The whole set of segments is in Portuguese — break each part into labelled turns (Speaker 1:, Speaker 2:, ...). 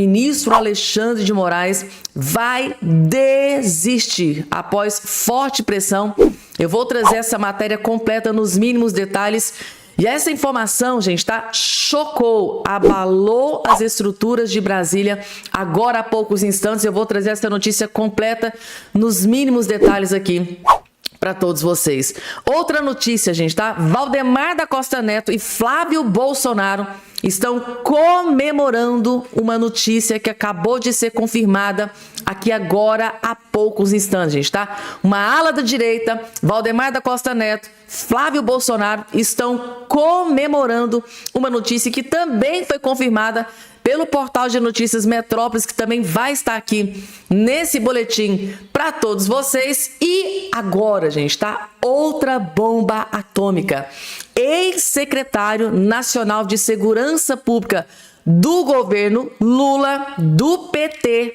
Speaker 1: Ministro Alexandre de Moraes vai desistir após forte pressão. Eu vou trazer essa matéria completa nos mínimos detalhes. E essa informação, gente, tá? Chocou, abalou as estruturas de Brasília. Agora, há poucos instantes, eu vou trazer essa notícia completa nos mínimos detalhes aqui para todos vocês. Outra notícia, gente, tá? Valdemar da Costa Neto e Flávio Bolsonaro estão comemorando uma notícia que acabou de ser confirmada aqui agora há poucos instantes, gente, tá? Uma ala da direita, Valdemar da Costa Neto, Flávio Bolsonaro estão comemorando uma notícia que também foi confirmada pelo portal de notícias Metrópolis, que também vai estar aqui nesse boletim para todos vocês. E agora, gente, tá? Outra bomba atômica. Ex-secretário nacional de Segurança Pública do governo Lula, do PT,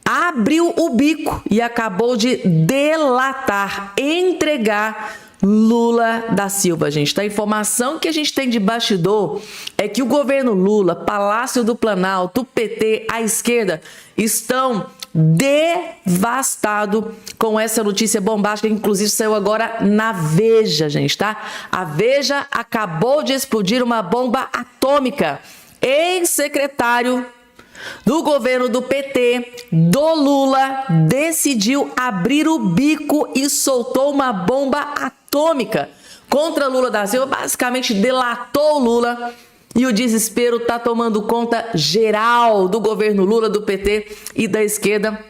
Speaker 1: abriu o bico e acabou de delatar, entregar Lula da Silva, gente. A informação que a gente tem de bastidor é que o governo Lula, Palácio do Planalto, o PT, a esquerda, estão devastados com essa notícia bombástica, que inclusive saiu agora na Veja, gente, tá? A Veja acabou de explodir uma bomba atômica. Ex-secretário do governo do PT, do Lula, decidiu abrir o bico e soltou uma bomba atômica contra Lula da Silva, basicamente delatou Lula, e o desespero tá tomando conta geral do governo Lula, do PT e da esquerda.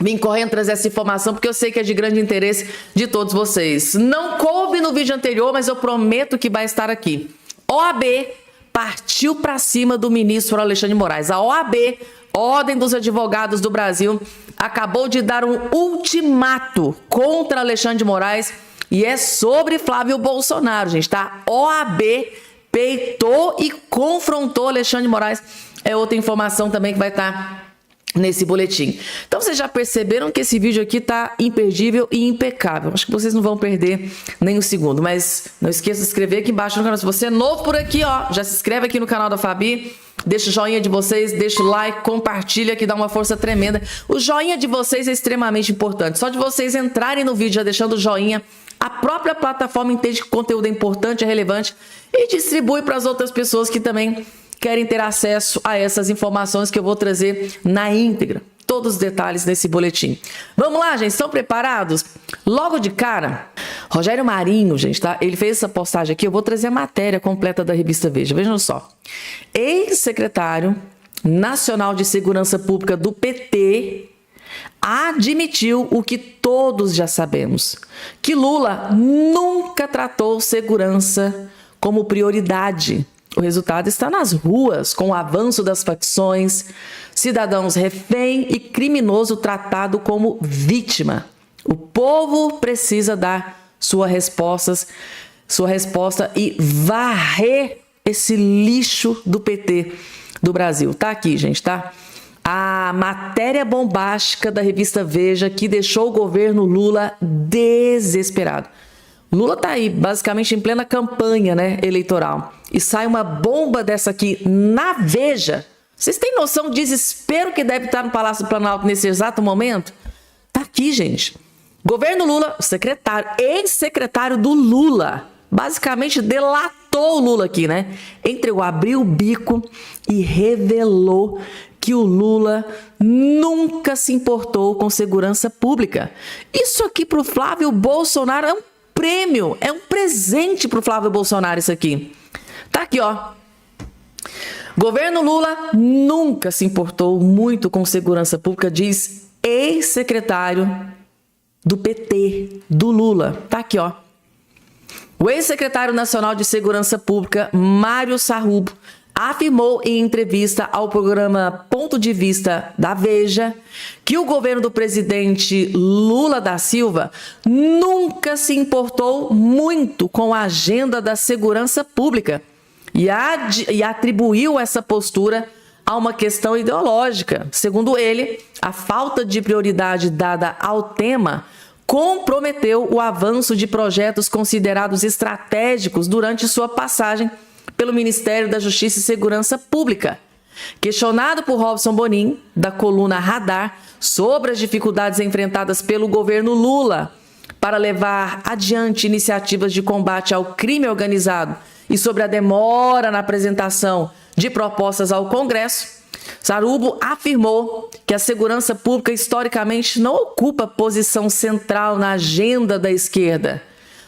Speaker 1: Vim correndo trazer essa informação porque eu sei que é de grande interesse de todos vocês. Não coube no vídeo anterior, mas eu prometo que vai estar aqui. OAB partiu para cima do ministro Alexandre de Moraes. A OAB, Ordem dos Advogados do Brasil, acabou de dar um ultimato contra Alexandre de Moraes e é sobre Flávio Bolsonaro, gente, tá? OAB peitou e confrontou Alexandre de Moraes. É outra informação também que vai estar nesse boletim. Então vocês já perceberam que esse vídeo aqui tá imperdível e impecável. Acho que vocês não vão perder nem um segundo, mas não esqueça de se inscrever aqui embaixo no canal. Se você é novo por aqui, ó, já se inscreve aqui no canal da Fabi, deixa o joinha de vocês, deixa o like, compartilha que dá uma força tremenda. O joinha de vocês é extremamente importante. Só de vocês entrarem no vídeo já deixando o joinha, a própria plataforma entende que o conteúdo é importante, é relevante e distribui para as outras pessoas que também querem ter acesso a essas informações que eu vou trazer na íntegra. Todos os detalhes nesse boletim. Vamos lá, gente? Estão preparados? Logo de cara, Rogério Marinho, gente, tá? Ele fez essa postagem aqui. Eu vou trazer a matéria completa da revista Veja. Vejam só. Ex-secretário nacional de Segurança Pública do PT admitiu o que todos já sabemos, que Lula nunca tratou segurança como prioridade. O resultado está nas ruas, com o avanço das facções, cidadãos refém e criminoso tratado como vítima. O povo precisa dar sua resposta e varrer esse lixo do PT do Brasil. Tá aqui, gente, tá? A matéria bombástica da revista Veja que deixou o governo Lula desesperado. Lula tá aí, basicamente em plena campanha, né, eleitoral. E sai uma bomba dessa aqui na Veja. Vocês têm noção do desespero que deve estar no Palácio do Planalto nesse exato momento? Tá aqui, gente. Governo Lula, secretário, ex-secretário do Lula, basicamente delatou o Lula aqui, né? Entregou, abriu o bico e revelou que o Lula nunca se importou com segurança pública. Isso aqui para o Flávio Bolsonaro é um prêmio, é um presente para o Flávio Bolsonaro isso aqui. Tá aqui, ó. Governo Lula nunca se importou muito com segurança pública, diz ex-secretário do PT, do Lula. Tá aqui, ó. O ex-secretário nacional de Segurança Pública, Mário Sarrubo, afirmou em entrevista ao programa Ponto de Vista da Veja que o governo do presidente Lula da Silva nunca se importou muito com a agenda da segurança pública e atribuiu essa postura a uma questão ideológica. Segundo ele, a falta de prioridade dada ao tema comprometeu o avanço de projetos considerados estratégicos durante sua passagem pelo Ministério da Justiça e Segurança Pública. Questionado por Robson Bonin, da coluna Radar, sobre as dificuldades enfrentadas pelo governo Lula para levar adiante iniciativas de combate ao crime organizado e sobre a demora na apresentação de propostas ao Congresso, Sarubo afirmou que a segurança pública historicamente não ocupa posição central na agenda da esquerda.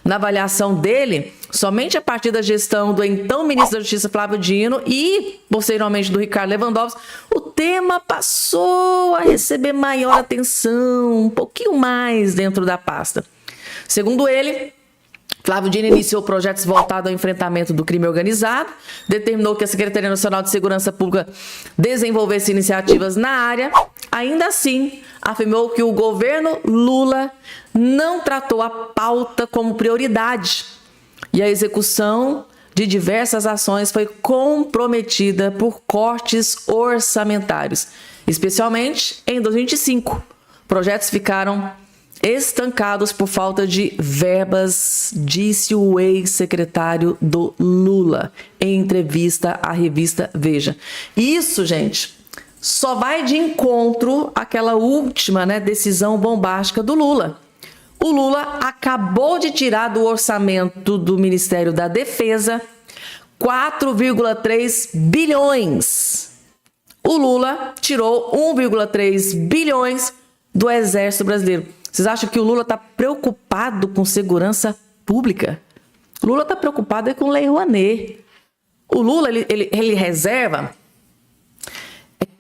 Speaker 1: Na avaliação dele, somente a partir da gestão do então ministro da Justiça Flávio Dino e, posteriormente, do Ricardo Lewandowski, o tema passou a receber maior atenção, um pouquinho mais dentro da pasta. Segundo ele, Flávio Dino iniciou projetos voltados ao enfrentamento do crime organizado, determinou que a Secretaria Nacional de Segurança Pública desenvolvesse iniciativas na área. Ainda assim, afirmou que o governo Lula não tratou a pauta como prioridade e a execução de diversas ações foi comprometida por cortes orçamentários, especialmente em 2025. Projetos ficaram estancados por falta de verbas, disse o ex-secretário do Lula em entrevista à revista Veja. Isso, gente, só vai de encontro àquela última, decisão bombástica do Lula. O Lula acabou de tirar do orçamento do Ministério da Defesa 4,3 bilhões. O Lula tirou 1,3 bilhões do Exército Brasileiro. Vocês acham que o Lula está preocupado com segurança pública? O Lula está preocupado com Lei Rouanet. O Lula ele reserva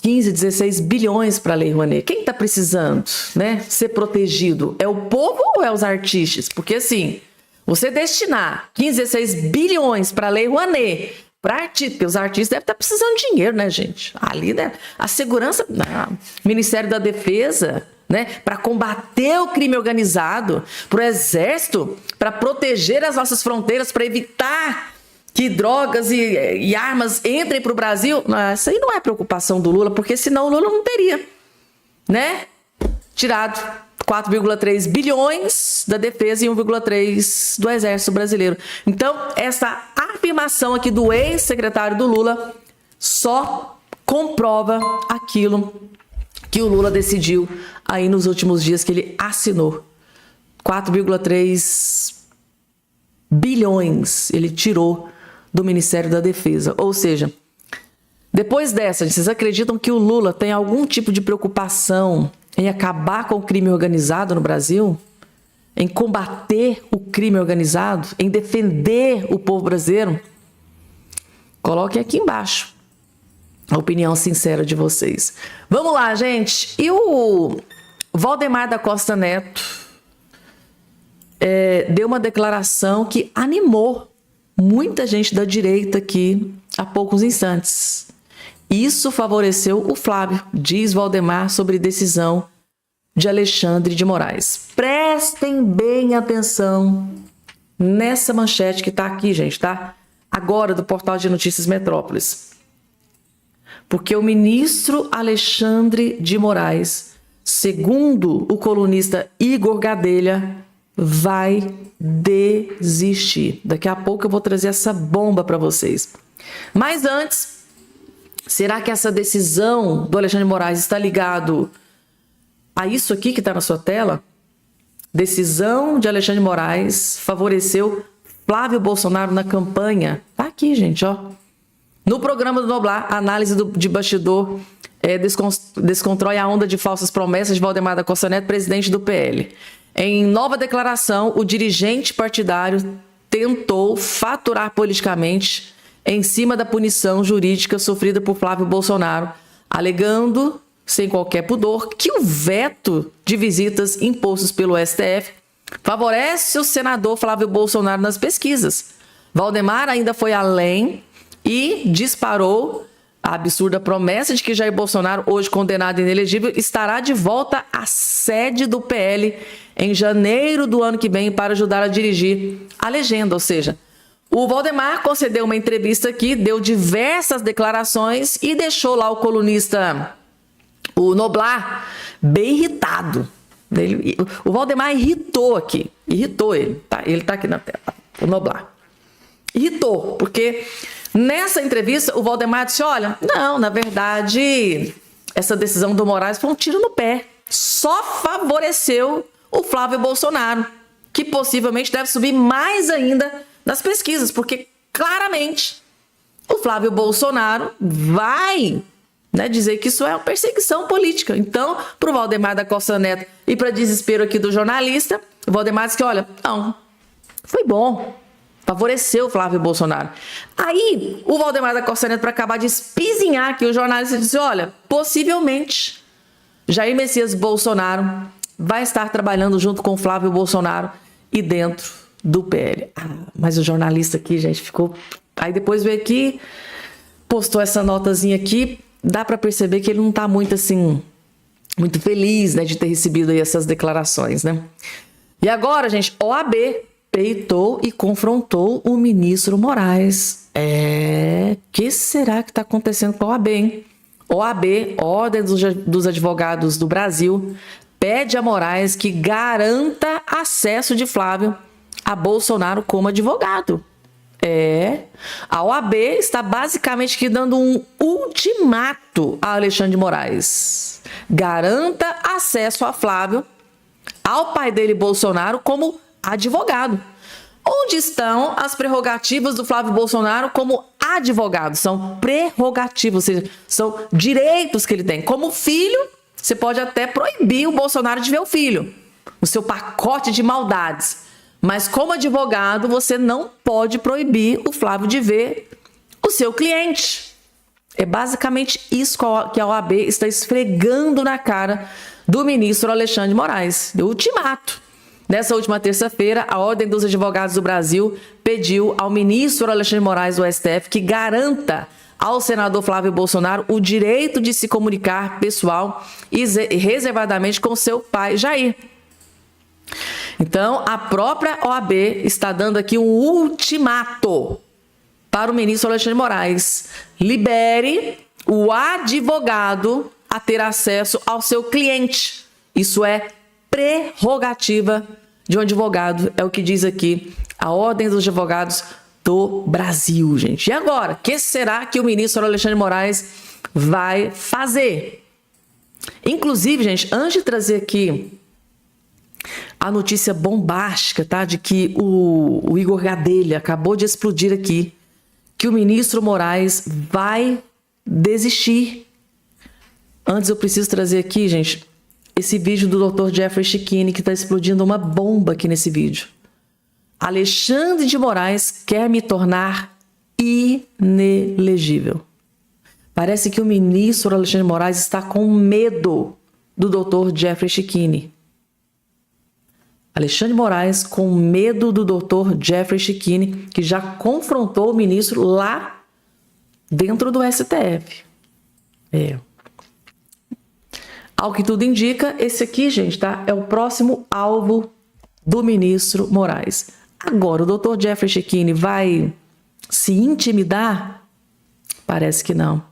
Speaker 1: 15, 16 bilhões para a Lei Rouanet. Quem está precisando, ser protegido? É o povo ou é os artistas? Porque assim, você destinar 15, 16 bilhões para a Lei Rouanet, para artistas, porque os artistas devem estar precisando de dinheiro, gente? Ali, a segurança, Ministério da Defesa, para combater o crime organizado, para o Exército, para proteger as nossas fronteiras, para evitar que drogas e armas entrem para o Brasil. Isso aí não é preocupação do Lula, porque senão o Lula não teria, tirado 4,3 bilhões da defesa e 1,3 do Exército Brasileiro. Então, essa afirmação aqui do ex-secretário do Lula só comprova aquilo que o Lula decidiu aí nos últimos dias, que ele assinou. 4,3 bilhões ele tirou do Ministério da Defesa. Ou seja, depois dessa, vocês acreditam que o Lula tem algum tipo de preocupação em acabar com o crime organizado no Brasil? Em combater o crime organizado? Em defender o povo brasileiro? Coloquem aqui embaixo a opinião sincera de vocês. Vamos lá, gente. E o Valdemar da Costa Neto deu uma declaração que animou muita gente da direita aqui há poucos instantes. Isso favoreceu o Flávio, diz Valdemar sobre decisão de Alexandre de Moraes. Prestem bem atenção nessa manchete que está aqui, gente, tá? Agora, do portal de notícias Metrópolis. Porque o ministro Alexandre de Moraes, segundo o colunista Igor Gadelha, vai desistir. Daqui a pouco eu vou trazer essa bomba para vocês. Mas antes, será que essa decisão do Alexandre de Moraes está ligado a isso aqui que está na sua tela? Decisão de Alexandre de Moraes favoreceu Flávio Bolsonaro na campanha. Tá aqui, gente, ó. No programa do Noblar, análise de bastidor desconstrói a onda de falsas promessas de Valdemar da Costa Neto, presidente do PL. Em nova declaração, o dirigente partidário tentou faturar politicamente em cima da punição jurídica sofrida por Flávio Bolsonaro, alegando, sem qualquer pudor, que o veto de visitas impostos pelo STF favorece o senador Flávio Bolsonaro nas pesquisas. Valdemar ainda foi além e disparou a absurda promessa de que Jair Bolsonaro, hoje condenado e inelegível, estará de volta à sede do PL em janeiro do ano que vem para ajudar a dirigir a legenda. Ou seja, o Valdemar concedeu uma entrevista aqui, deu diversas declarações e deixou lá o colunista, o Noblar, bem irritado. O Valdemar irritou ele. Tá? Ele está aqui na tela, o Noblar. Irritou, porque Nessa entrevista, o Valdemar disse, olha, não, na verdade, essa decisão do Moraes foi um tiro no pé. Só favoreceu o Flávio Bolsonaro, que possivelmente deve subir mais ainda nas pesquisas, porque claramente o Flávio Bolsonaro vai, né, dizer que isso é uma perseguição política. Então, para o Valdemar da Costa Neto e para desespero aqui do jornalista, o Valdemar disse que, olha, não, foi bom, favoreceu o Flávio Bolsonaro. Aí, o Valdemar da Costa Neto, para acabar de espizinhar aqui, o jornalista disse, olha, possivelmente Jair Messias Bolsonaro vai estar trabalhando junto com o Flávio Bolsonaro e dentro do PL. Mas o jornalista aqui, gente, ficou... Aí depois veio aqui, postou essa notazinha aqui, dá para perceber que ele não está muito assim, muito feliz, né, de ter recebido aí essas declarações, né? E agora, gente, OAB peitou e confrontou o ministro Moraes. Que será que está acontecendo com a OAB, hein? OAB, Ordem dos Advogados do Brasil, pede a Moraes que garanta acesso de Flávio a Bolsonaro como advogado. A OAB está basicamente aqui dando um ultimato a Alexandre de Moraes. Garanta acesso a Flávio, ao pai dele, Bolsonaro, como advogado. Onde estão as prerrogativas do Flávio Bolsonaro como advogado? São prerrogativas, ou seja, são direitos que ele tem. Como filho, você pode até proibir o Bolsonaro de ver o filho, o seu pacote de maldades. Mas como advogado, você não pode proibir o Flávio de ver o seu cliente. É basicamente isso que a OAB está esfregando na cara do ministro Alexandre de Moraes. O ultimato. Nessa última terça-feira, a Ordem dos Advogados do Brasil pediu ao ministro Alexandre de Moraes do STF que garanta ao senador Flávio Bolsonaro o direito de se comunicar pessoal e reservadamente com seu pai Jair. Então, a própria OAB está dando aqui um ultimato para o ministro Alexandre de Moraes. Libere o advogado a ter acesso ao seu cliente. Isso é prerrogativa de um advogado, é o que diz aqui a Ordem dos Advogados do Brasil, gente. E agora, o que será que o ministro Alexandre de Moraes vai fazer? Inclusive, gente, antes de trazer aqui a notícia bombástica, tá, de que o Igor Gadelha acabou de explodir aqui, que o ministro Moraes vai desistir. Antes eu preciso trazer aqui, gente, esse vídeo do Dr. Jeffrey Chikine, que está explodindo uma bomba aqui nesse vídeo. Alexandre de Moraes quer me tornar inelegível. Parece que o ministro Alexandre de Moraes está com medo do Dr. Jeffrey Chikine. Alexandre de Moraes com medo do Dr. Jeffrey Chikine, que já confrontou o ministro lá dentro do STF. Ao que tudo indica, esse aqui, gente, tá? É o próximo alvo do ministro Moraes. Agora, o Dr. Jeffrey Chikine vai se intimidar? Parece que não.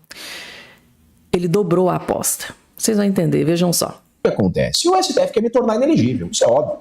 Speaker 1: Ele dobrou a aposta. Vocês vão entender, vejam só.
Speaker 2: O que acontece? O STF quer me tornar inelegível, isso é óbvio.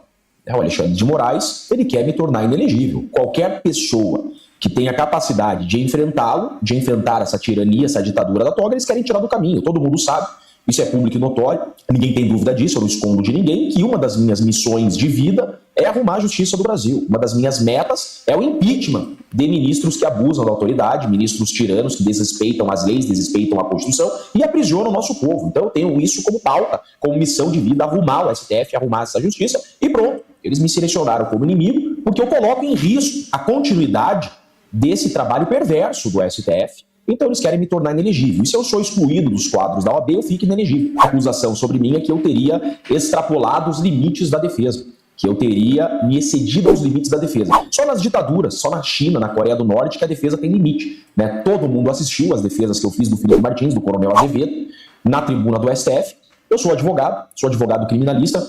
Speaker 2: O Alexandre de Moraes, ele quer me tornar inelegível. Qualquer pessoa que tenha capacidade de enfrentá-lo, de enfrentar essa tirania, essa ditadura da toga, eles querem tirar do caminho. Todo mundo sabe, isso é público e notório, ninguém tem dúvida disso, eu não escondo de ninguém, que uma das minhas missões de vida é arrumar a justiça do Brasil. Uma das minhas metas é o impeachment de ministros que abusam da autoridade, ministros tiranos que desrespeitam as leis, desrespeitam a Constituição e aprisionam o nosso povo. Então eu tenho isso como pauta, como missão de vida, arrumar o STF, arrumar essa justiça e pronto. Eles me selecionaram como inimigo porque eu coloco em risco a continuidade desse trabalho perverso do STF. Então eles querem me tornar inelegível. E se eu sou excluído dos quadros da OAB, eu fico inelegível. A acusação sobre mim é que eu teria extrapolado os limites da defesa, que eu teria me excedido aos limites da defesa. Só nas ditaduras, só na China, na Coreia do Norte, que a defesa tem limite, né? Todo mundo assistiu às defesas que eu fiz do Felipe Martins, do Coronel Azevedo, na tribuna do STF. Eu sou advogado criminalista,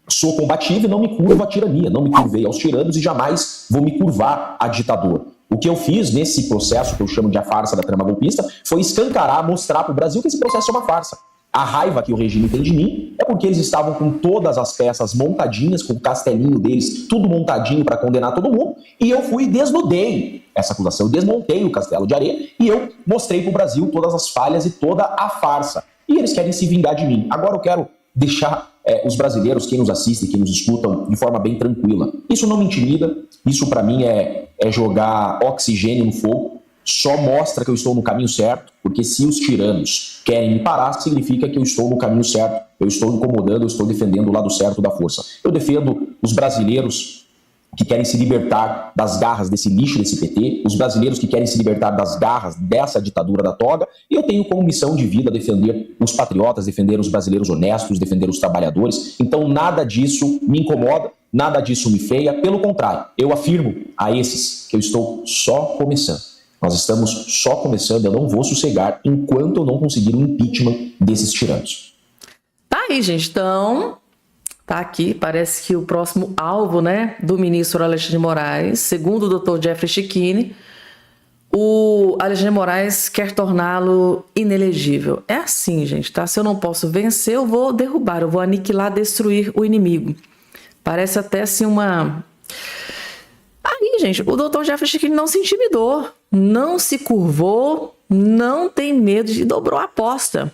Speaker 2: sou combativo e não me curvo à tirania, não me curvei aos tiranos e jamais vou me curvar à ditadura. O que eu fiz nesse processo, que eu chamo de a farsa da trama golpista, foi escancarar, mostrar para o Brasil que esse processo é uma farsa. A raiva que o regime tem de mim é porque eles estavam com todas as peças montadinhas, com o castelinho deles, tudo montadinho para condenar todo mundo, e eu fui e desnudei essa acusação, eu desmontei o castelo de areia e eu mostrei para o Brasil todas as falhas e toda a farsa. E eles querem se vingar de mim. Agora eu quero deixar os brasileiros, quem nos assiste, quem nos escutam, de forma bem tranquila. Isso não me intimida, isso para mim é jogar oxigênio no fogo, só mostra que eu estou no caminho certo, porque se os tiranos querem me parar, significa que eu estou no caminho certo, eu estou incomodando, eu estou defendendo o lado certo da força. Eu defendo os brasileiros que querem se libertar das garras desse lixo, desse PT, os brasileiros que querem se libertar das garras dessa ditadura da toga, e eu tenho como missão de vida defender os patriotas, defender os brasileiros honestos, defender os trabalhadores. Então nada disso me incomoda, nada disso me freia, pelo contrário, eu afirmo a esses que eu estou só começando. Nós estamos só começando, eu não vou sossegar enquanto eu não conseguir um impeachment desses tiranos.
Speaker 1: Tá aí, gente. Então, tá aqui, parece que o próximo alvo, né, do ministro Alexandre de Moraes, segundo o Dr. Jeffrey Chikine, o Alexandre de Moraes quer torná-lo inelegível. É assim, gente, tá? Se eu não posso vencer, eu vou derrubar, eu vou aniquilar, destruir o inimigo. Parece até assim uma... Aí, gente, o Dr. Jeffrey Chikine não se intimidou, não se curvou, não tem medo e dobrou a aposta.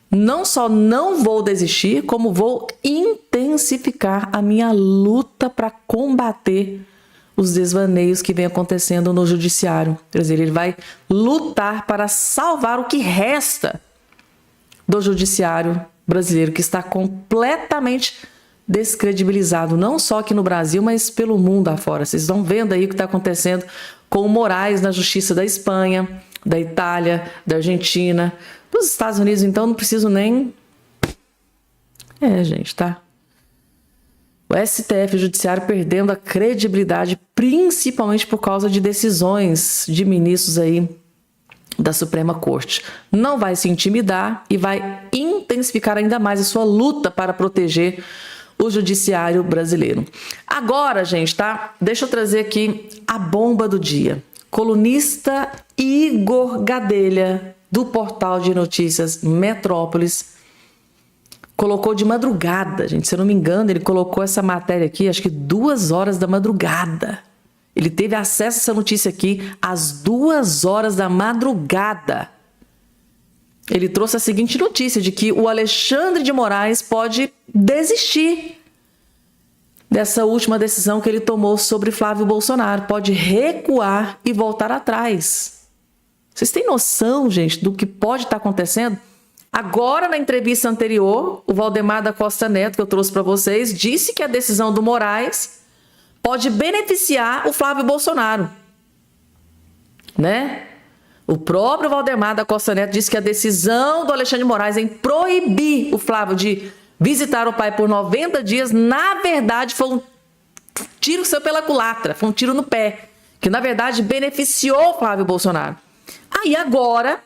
Speaker 1: Não só não vou desistir, como vou intensificar a minha luta para combater os desvaneios que vem acontecendo no judiciário. Quer dizer, ele vai lutar para salvar o que resta do judiciário brasileiro, que está completamente descredibilizado, não só aqui no Brasil, mas pelo mundo afora. Vocês estão vendo aí o que está acontecendo com o Moraes na justiça da Espanha, da Itália, da Argentina, dos Estados Unidos, então não preciso nem... gente, tá? O STF, o Judiciário, perdendo a credibilidade, principalmente por causa de decisões de ministros aí da Suprema Corte. Não vai se intimidar e vai intensificar ainda mais a sua luta para proteger o judiciário brasileiro. Agora, gente, tá? Deixa eu trazer aqui a bomba do dia. Colunista Igor Gadelha, do portal de notícias Metrópolis, colocou de madrugada, gente, se eu não me engano, ele colocou essa matéria aqui, acho que 2 horas da madrugada. Ele teve acesso a essa notícia aqui às 2 horas da madrugada. Ele trouxe a seguinte notícia, de que o Alexandre de Moraes pode desistir dessa última decisão que ele tomou sobre Flávio Bolsonaro, pode recuar e voltar atrás. Vocês têm noção, gente, do que pode estar acontecendo? Agora, na entrevista anterior, o Valdemar da Costa Neto, que eu trouxe para vocês, disse que a decisão do Moraes pode beneficiar o Flávio Bolsonaro, né? O próprio Valdemar da Costa Neto disse que a decisão do Alexandre de Moraes em proibir o Flávio de visitar o pai por 90 dias, na verdade, foi um tiro que saiu pela culatra, foi um tiro no pé, que na verdade beneficiou o Flávio Bolsonaro. Aí agora,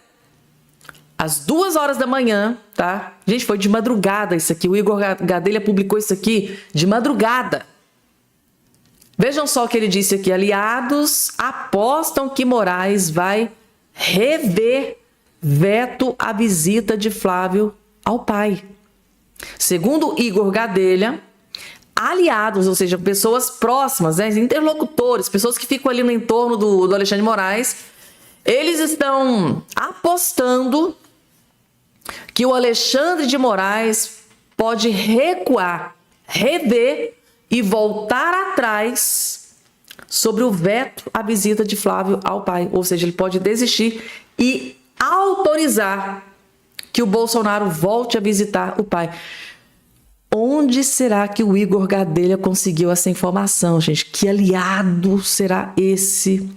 Speaker 1: às 2 horas da manhã, tá? Gente, foi de madrugada isso aqui, o Igor Gadelha publicou isso aqui de madrugada. Vejam só o que ele disse aqui, aliados apostam que Moraes vai rever veto à visita de Flávio ao pai. Segundo Igor Gadelha, aliados, ou seja, pessoas próximas, né, interlocutores, pessoas que ficam ali no entorno do Alexandre de Moraes, eles estão apostando que o Alexandre de Moraes pode recuar, rever e voltar atrás sobre o veto à visita de Flávio ao pai. Ou seja, ele pode desistir e autorizar que o Bolsonaro volte a visitar o pai. Onde será que o Igor Gadelha conseguiu essa informação, gente? Que aliado será esse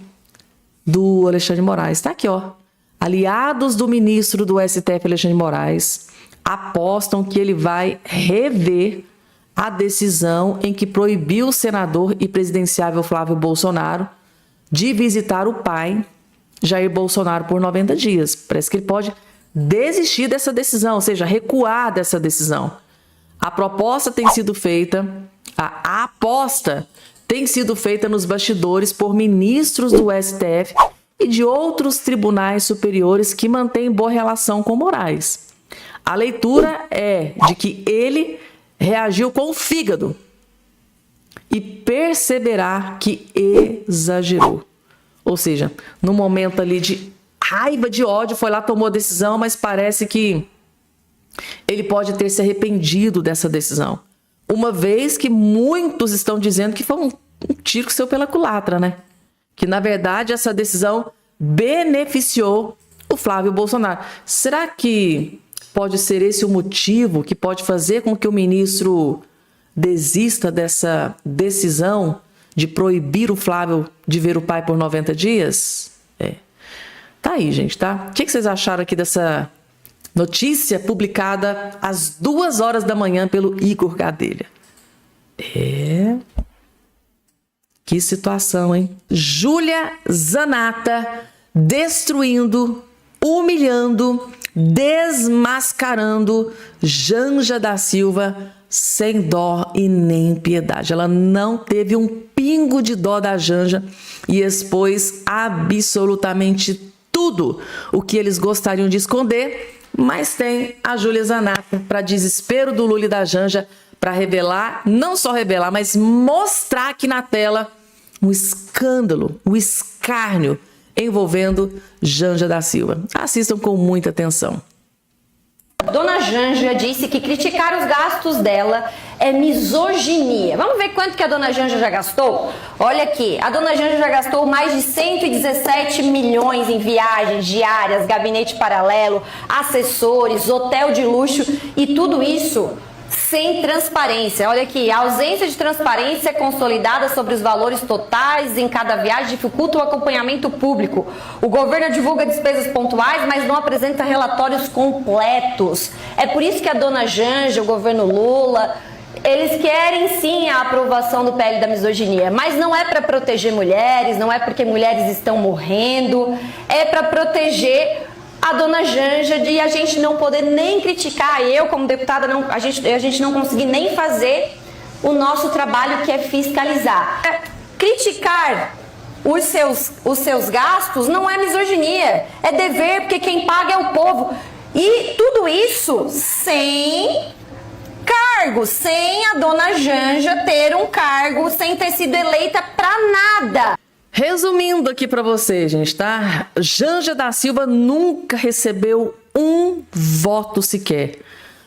Speaker 1: do Alexandre de Moraes? Tá aqui, ó. Aliados do ministro do STF, Alexandre de Moraes, apostam que ele vai rever a decisão em que proibiu o senador e presidenciável Flávio Bolsonaro de visitar o pai, Jair Bolsonaro, por 90 dias. Parece que ele pode desistir dessa decisão, ou seja, recuar dessa decisão. A proposta tem sido feita, a aposta tem sido feita nos bastidores por ministros do STF e de outros tribunais superiores que mantêm boa relação com Moraes. A leitura é de que ele reagiu com o fígado e perceberá que exagerou. Ou seja, no momento ali de raiva, de ódio, foi lá, tomou a decisão, mas parece que ele pode ter se arrependido dessa decisão. Uma vez que muitos estão dizendo que foi um tiro que saiu pela culatra, né? Que, na verdade, essa decisão beneficiou o Flávio Bolsonaro. Será que pode ser esse o motivo que pode fazer com que o ministro desista dessa decisão de proibir o Flávio de ver o pai por 90 dias? Tá aí, gente, tá? O que vocês acharam aqui dessa notícia publicada às 2 horas da manhã pelo Igor Gadelha? Que situação, hein? Júlia Zanata destruindo, humilhando, desmascarando Janja da Silva sem dó e nem piedade. Ela não teve um pingo de dó da Janja e expôs absolutamente tudo o que eles gostariam de esconder, mas tem a Júlia Zanata, para desespero do Lula e da Janja, para revelar, não só revelar, mas mostrar aqui na tela um escândalo, um escárnio envolvendo Janja da Silva. Assistam com muita atenção.
Speaker 3: Dona Janja disse que criticar os gastos dela é misoginia. Vamos ver quanto que a Dona Janja já gastou? Olha aqui, a Dona Janja já gastou mais de 117 milhões em viagens diárias, gabinete paralelo, assessores, hotel de luxo e tudo isso sem transparência. Olha aqui, a ausência de transparência consolidada sobre os valores totais em cada viagem dificulta o acompanhamento público. O governo divulga despesas pontuais, mas não apresenta relatórios completos. É por isso que a Dona Janja, o governo Lula, eles querem sim a aprovação do PL da misoginia, mas não é para proteger mulheres, não é porque mulheres estão morrendo, é para proteger a Dona Janja e a gente não poder nem criticar, eu como deputada, a gente não conseguir nem fazer o nosso trabalho, que é fiscalizar. Criticar os seus gastos não é misoginia, é dever, porque quem paga é o povo. E tudo isso sem cargo, sem a Dona Janja ter um cargo, sem ter sido eleita para nada.
Speaker 1: Resumindo aqui para você, gente, tá? Janja da Silva nunca recebeu um voto sequer,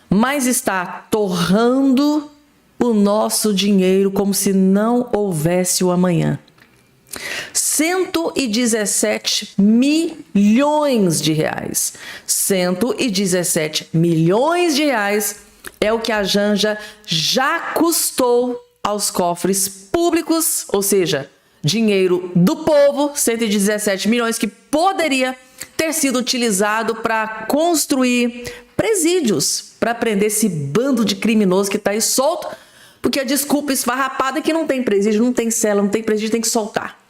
Speaker 1: mas está torrando o nosso dinheiro como se não houvesse o amanhã. 117 milhões de reais. 117 milhões de reais é o que a Janja já custou aos cofres públicos, ou seja, dinheiro do povo, 117 milhões que poderia ter sido utilizado para construir presídios, para prender esse bando de criminoso que está aí solto, porque a desculpa esfarrapada é que não tem presídio, não tem cela, não tem presídio, tem que soltar.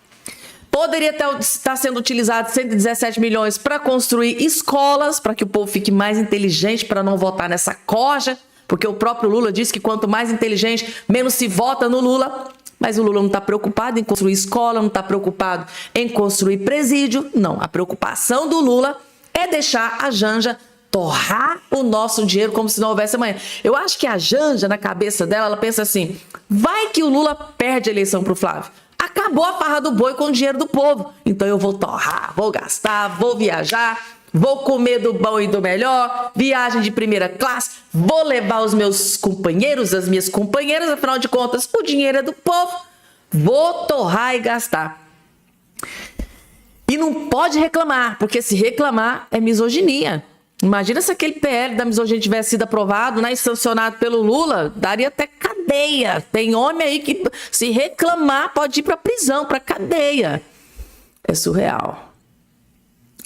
Speaker 1: Poderia estar sendo utilizado 117 milhões para construir escolas, para que o povo fique mais inteligente, para não votar nessa corja, porque o próprio Lula disse que quanto mais inteligente, menos se vota no Lula. Mas o Lula não está preocupado em construir escola, não está preocupado em construir presídio. Não, a preocupação do Lula é deixar a Janja torrar o nosso dinheiro como se não houvesse amanhã. Eu acho que a Janja, na cabeça dela, ela pensa assim, vai que o Lula perde a eleição para o Flávio. Acabou a farra do boi com o dinheiro do povo. Então eu vou torrar, vou gastar, vou viajar, vou comer do bom e do melhor, viagem de primeira classe, vou levar os meus companheiros, as minhas companheiras, afinal de contas, o dinheiro é do povo, vou torrar e gastar. E não pode reclamar, porque se reclamar é misoginia. Imagina se aquele PL da misoginia tivesse sido aprovado, né, e sancionado pelo Lula, daria até cadeia. Tem homem aí que, se reclamar, pode ir para prisão, para cadeia. É surreal.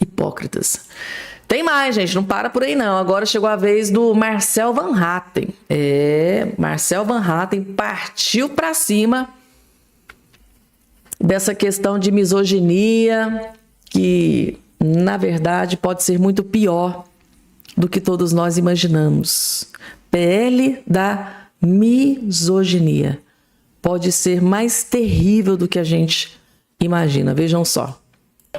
Speaker 1: Hipócritas. Tem mais, gente, não para por aí não. Agora chegou a vez do Marcel Van Hatten. Marcel Van Hatten partiu para cima dessa questão de misoginia, que, na verdade, pode ser muito pior do que todos nós imaginamos. PL da misoginia. Pode ser mais terrível do que a gente imagina. Vejam só.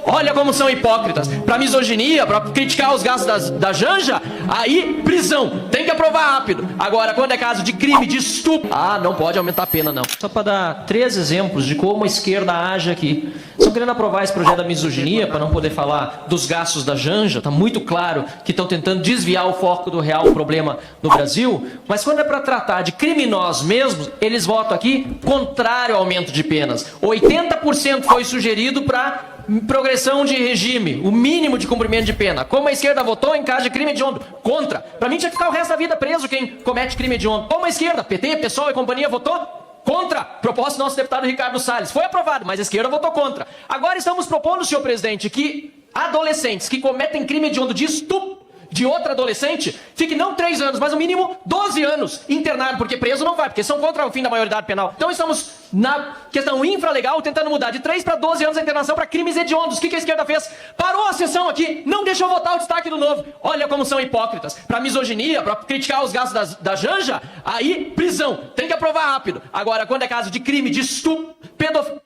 Speaker 4: Olha como são hipócritas. Pra misoginia, pra criticar os gastos da Janja, aí prisão. Tem que aprovar rápido. Agora, quando é caso de crime, de estupro, não pode aumentar a pena, não. Só para dar 3 exemplos de como a esquerda age aqui. Estão querendo aprovar esse projeto da misoginia para não poder falar dos gastos da Janja. Está muito claro que estão tentando desviar o foco do real problema no Brasil. Mas quando é para tratar de criminosos mesmos, eles votam aqui contrário ao aumento de penas. 80% foi sugerido para progressão de regime, o mínimo de cumprimento de pena. Como a esquerda votou em caso de crime hediondo? Contra. Para mim tinha que ficar o resto da vida preso quem comete crime hediondo. Como a esquerda, PT, PSOL e companhia votou? Contra. Proposta do nosso deputado Ricardo Salles. Foi aprovado, mas a esquerda votou contra. Agora estamos propondo, senhor presidente, que adolescentes que cometem crime hediondo de estupro de outra adolescente, fique não 3 anos, mas no mínimo 12 anos internado, porque preso não vai, porque são contra o fim da maioridade penal. Então estamos na questão infralegal tentando mudar de 3 para 12 anos a internação para crimes hediondos. O que a esquerda fez? Parou a sessão aqui, não deixou votar o destaque do Novo. Olha como são hipócritas. Para misoginia, para criticar os gastos da Janja, aí prisão. Tem que aprovar rápido. Agora, quando é caso de crime, de estupro, pedofilia,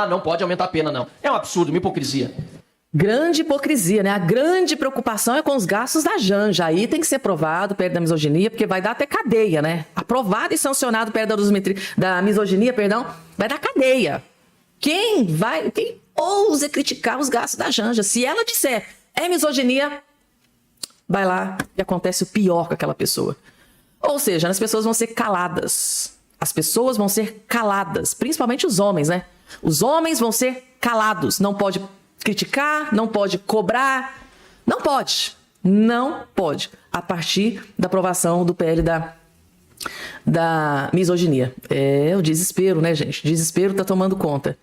Speaker 4: não pode aumentar a pena, não. É um absurdo, uma hipocrisia.
Speaker 1: Grande hipocrisia, né? A grande preocupação é com os gastos da Janja. Aí tem que ser aprovado perto da misoginia, porque vai dar até cadeia, né? Aprovado e sancionado perto da misoginia, vai dar cadeia. Quem ousa criticar os gastos da Janja? Se ela disser é misoginia, vai lá e acontece o pior com aquela pessoa. Ou seja, as pessoas vão ser caladas. As pessoas vão ser caladas, principalmente os homens, né? Os homens vão ser calados. Não pode criticar, não pode cobrar, não pode, a partir da aprovação do PL da misoginia. É o desespero, né, gente? Desespero tá tomando conta.